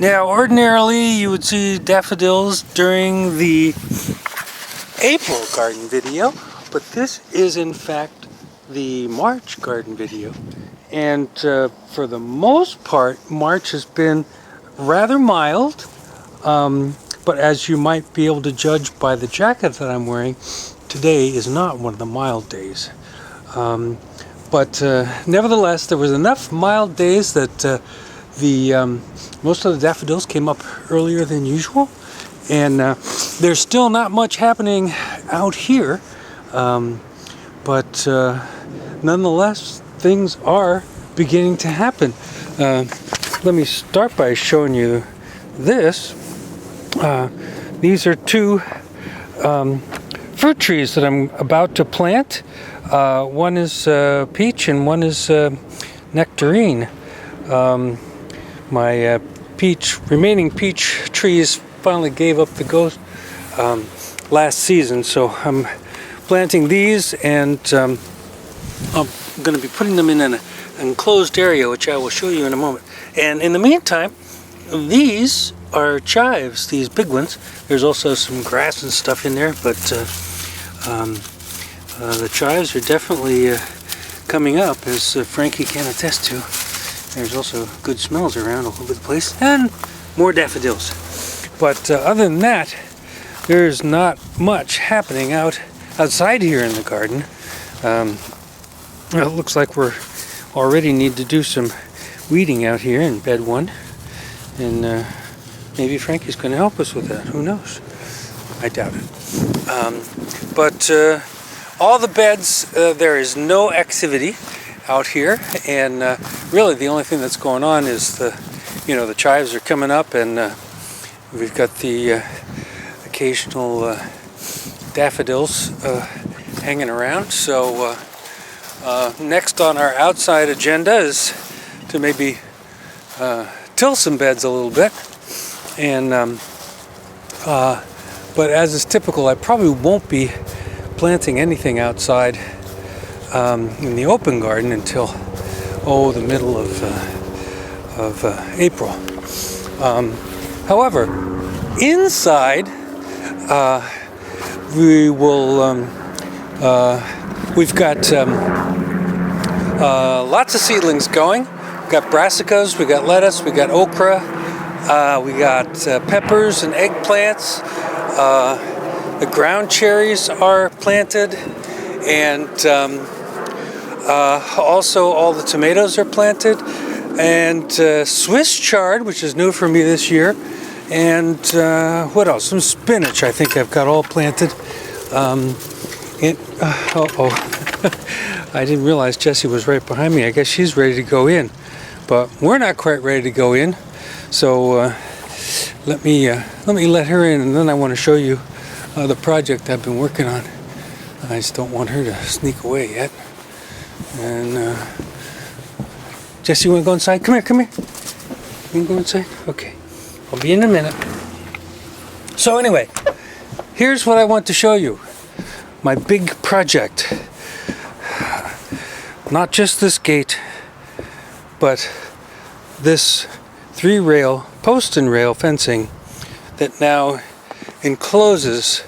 Now, ordinarily you would see daffodils during the April garden video, but this is in fact the March garden video. And for the most part, March has been rather mild, but as you might be able to judge by the jacket that I'm wearing, today is not one of the mild days. But nevertheless, there was enough mild days that most of the daffodils came up earlier than usual, and there's still not much happening out here, but nonetheless things are beginning to happen. Let me start by showing you this. These are two fruit trees that I'm about to plant. One is peach and one is nectarine. My remaining peach trees finally gave up the ghost last season, so I'm planting these, and I'm going to be putting them in an enclosed area, which I will show you in a moment. And in the meantime, these are chives, these big ones. There's also some grass and stuff in there, but the chives are definitely coming up, as Frankie can attest to. There's also good smells around all over the place, and more daffodils. But other than that, there's not much happening outside here in the garden. It looks like we're already need to do some weeding out here in bed one, and maybe Frankie's going to help us with that. Who knows? I doubt it. But all the beds, there is no activity out here, and really the only thing that's going on is the chives are coming up, and we've got the occasional daffodils hanging around. So next on our outside agenda is to maybe till some beds a little bit, and but as is typical, I probably won't be planting anything outside in the open garden until the middle of April. However, inside we will we've got lots of seedlings going. We've got brassicas, we got lettuce, we got okra, we got peppers and eggplants. The ground cherries are planted, and also all the tomatoes are planted, and Swiss chard, which is new for me this year, and what else? Some spinach I think I've got all planted. I didn't realize Jessie was right behind me. I guess she's ready to go in, but we're not quite ready to go in. So let me let her in, and then I want to show you the project I've been working on. I just don't want her to sneak away yet. And Jessie, you want to go inside? Come here. You want to go inside? Okay. I'll be in a minute. So anyway, here's what I want to show you. My big project. Not just this gate, but this 3-rail post and rail fencing that now encloses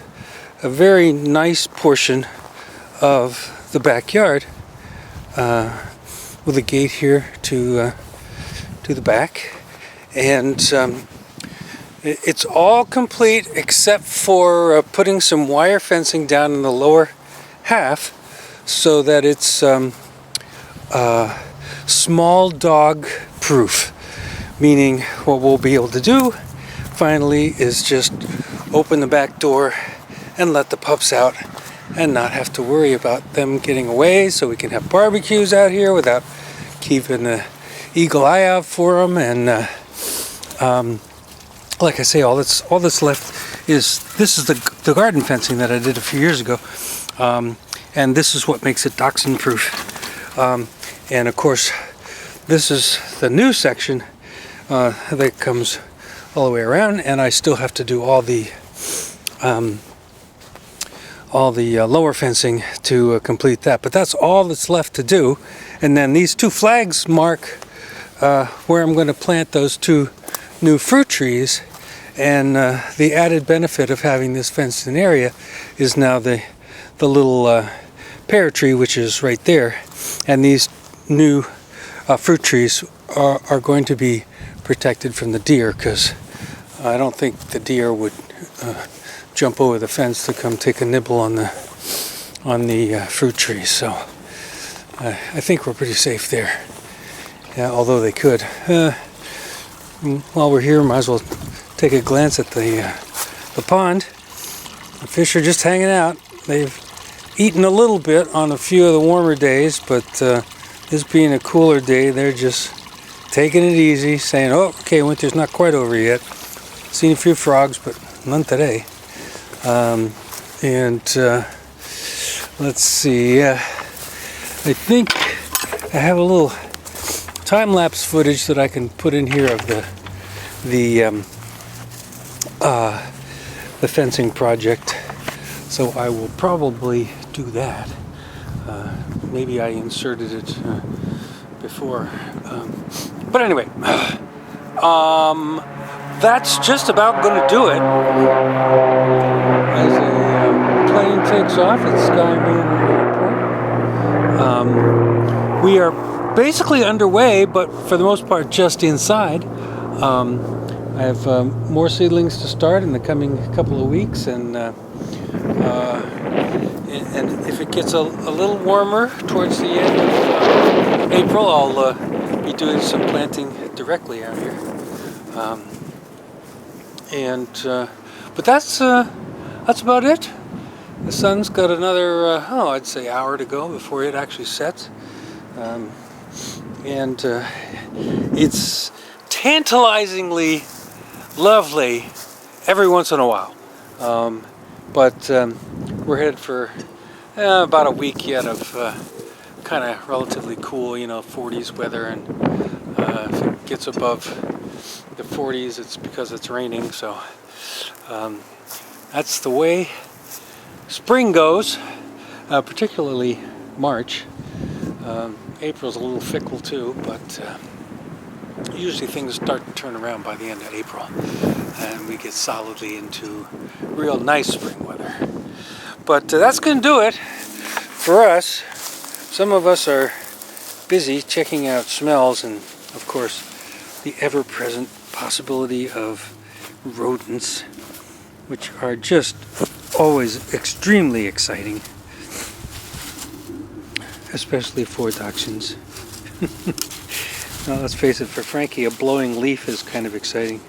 a very nice portion of the backyard, with a gate here to the back, and it's all complete except for putting some wire fencing down in the lower half so that it's small dog proof, meaning what we'll be able to do finally is just open the back door and let the pups out and not have to worry about them getting away, so we can have barbecues out here without keeping an eagle eye out for them. And like I say, all that's left is this is the garden fencing that I did a few years ago, and this is what makes it dachshund proof. And of course, this is the new section that comes all the way around, and I still have to do all the lower fencing to complete that. But that's all that's left to do. And then these two flags mark where I'm going to plant those two new fruit trees, and the added benefit of having this fenced-in area is now the little pear tree, which is right there, and these new fruit trees are going to be protected from the deer, because I don't think the deer would jump over the fence to come take a nibble on the fruit trees. So I think we're pretty safe there. Yeah, although they could. While we're here, might as well take a glance at the pond. The fish are just hanging out. They've eaten a little bit on a few of the warmer days, but this being a cooler day, they're just taking it easy, saying, oh, okay, winter's not quite over yet. Seen a few frogs, but none today. Let's see, I think I have a little time-lapse footage that I can put in here of the fencing project, so I will probably do that. Maybe I inserted it before, but anyway, that's just about going to do it. As a plane takes off at Sky Moon Airport, we are basically underway, but for the most part just inside. I have more seedlings to start in the coming couple of weeks, and if it gets a little warmer towards the end of April, I'll be doing some planting directly out here. But that's about it. The sun's got another, I'd say hour to go before it actually sets. It's tantalizingly lovely every once in a while. But we're headed for about a week yet of kind of relatively cool, 40s weather, and if it gets above the 40s, it's because it's raining. So that's the way spring goes, particularly March. April's a little fickle too, but usually things start to turn around by the end of April, and we get solidly into real nice spring weather. But that's going to do it for us. Some of us are busy checking out smells, and of course the ever-present possibility of rodents, which are just always extremely exciting, especially for dachshunds. Now, let's face it, for Frankie, a blowing leaf is kind of exciting.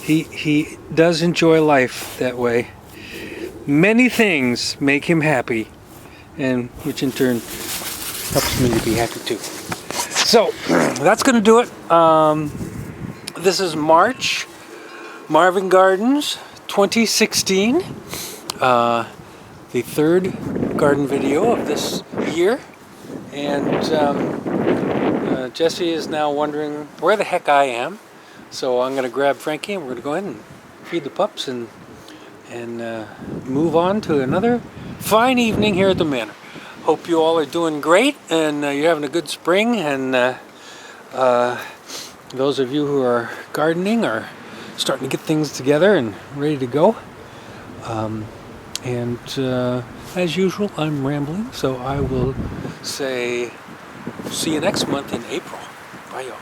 He does enjoy life that way. Many things make him happy, and which in turn helps me to be happy too. So that's going to do it. This is March, Marvin Gardens 2016. The third garden video of this year, and Jesse is now wondering where the heck I am. So I'm going to grab Frankie, and we're going to go ahead and feed the pups and move on to another fine evening here at the manor. Hope you all are doing great, and you're having a good spring, and those of you who are gardening are starting to get things together and ready to go. As usual, I'm rambling, so I will say see you next month in April. Bye, y'all.